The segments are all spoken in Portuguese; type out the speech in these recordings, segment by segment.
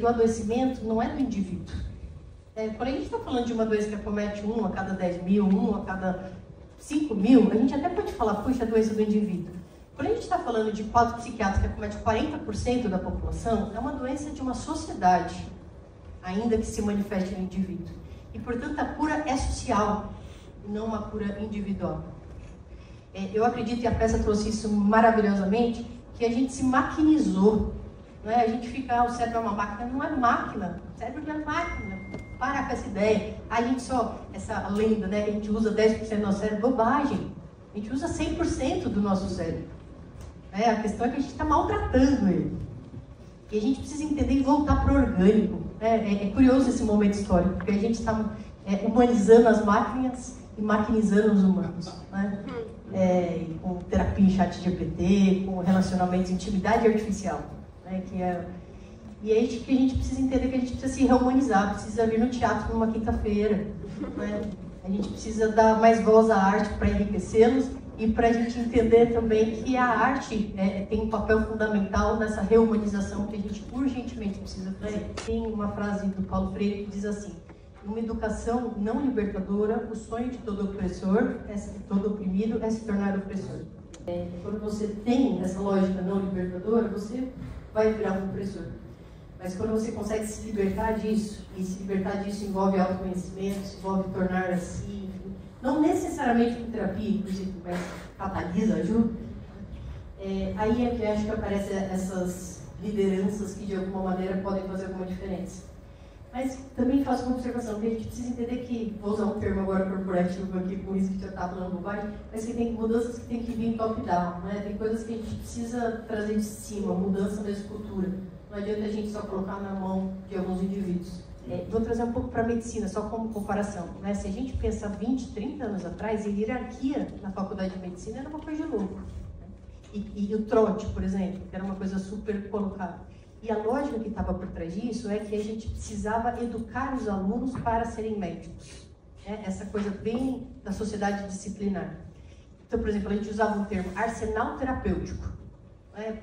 do adoecimento não é do indivíduo. Quando a gente está falando de uma doença que acomete 1 a cada 10 mil, 1 a cada 5 mil, a gente até pode falar, puxa, a doença do indivíduo. Quando a gente está falando de quadro psiquiátrico que acomete 40% da população, é uma doença de uma sociedade, ainda que se manifeste no indivíduo. E, portanto, a cura é social, e não uma cura individual. Eu acredito, e a peça trouxe isso maravilhosamente, que a gente se maquinizou. Não é? A gente fica, o cérebro é uma máquina, não é máquina. O cérebro não é máquina. Para com essa ideia. A gente só, essa lenda, né? A gente usa 10% do nosso cérebro, bobagem. A gente usa 100% do nosso cérebro. A questão é que a gente está maltratando ele. E a gente precisa entender e voltar para o orgânico. É curioso esse momento histórico, porque a gente está humanizando as máquinas e maquinizando os humanos. Né? Com terapia em chat GPT, com relacionamentos, intimidade artificial. Né? E é isso que a gente precisa entender, que a gente precisa se rehumanizar, precisa vir no teatro numa quinta-feira. Né? A gente precisa dar mais voz à arte para enriquecê-los e para a gente entender também que a arte tem um papel fundamental nessa reumanização que a gente urgentemente precisa fazer. Tem uma frase do Paulo Freire que diz assim: numa educação não libertadora, o sonho de todo opressor, todo oprimido, é se tornar opressor. Quando você tem essa lógica não libertadora, você vai virar um opressor. Mas quando você consegue se libertar disso, e se libertar disso envolve autoconhecimento, envolve tornar assim, não necessariamente com terapia, inclusive, mas catalisa, ajuda, aí é que eu acho que aparecem essas lideranças que de alguma maneira podem fazer alguma diferença. Mas também faço uma observação, que a gente precisa entender que, vou usar um termo agora corporativo aqui, com isso que já está falando bobagem, mas que tem mudanças que tem que vir top-down, né? Tem coisas que a gente precisa trazer de cima, mudança da escultura. Não adianta a gente só colocar na mão de alguns indivíduos. Vou trazer um pouco para a medicina, só como comparação. Né? Se a gente pensa 20, 30 anos atrás, a hierarquia na faculdade de medicina era uma coisa de louco. E o trote, por exemplo, que era uma coisa super colocada. E a lógica que estava por trás disso é que a gente precisava educar os alunos para serem médicos. Essa coisa bem da sociedade disciplinar. Então, por exemplo, a gente usava um termo arsenal terapêutico.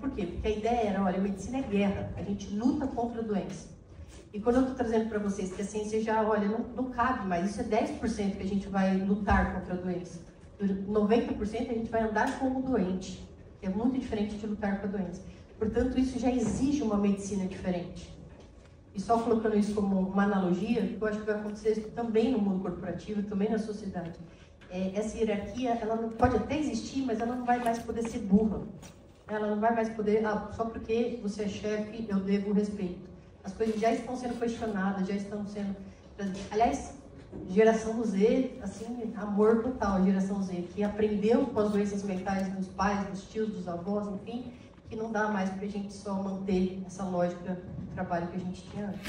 Por quê? Porque a ideia era, olha, a medicina é guerra, a gente luta contra a doença. E quando eu estou trazendo para vocês que a ciência já, olha, não cabe mais, isso é 10% que a gente vai lutar contra a doença. 90% a gente vai andar como doente, que é muito diferente de lutar com a doença. Portanto, isso já exige uma medicina diferente. E só colocando isso como uma analogia, eu acho que vai acontecer também no mundo corporativo, também na sociedade. Essa hierarquia, ela não pode até existir, mas ela não vai mais poder ser burra. Ela não vai mais poder, só porque você é chefe, eu devo respeito. As coisas já estão sendo questionadas, já estão sendo... Aliás, geração Z, assim, amor total, geração Z, que aprendeu com as doenças mentais dos pais, dos tios, dos avós, enfim, que não dá mais pra gente só manter essa lógica de trabalho que a gente tinha antes.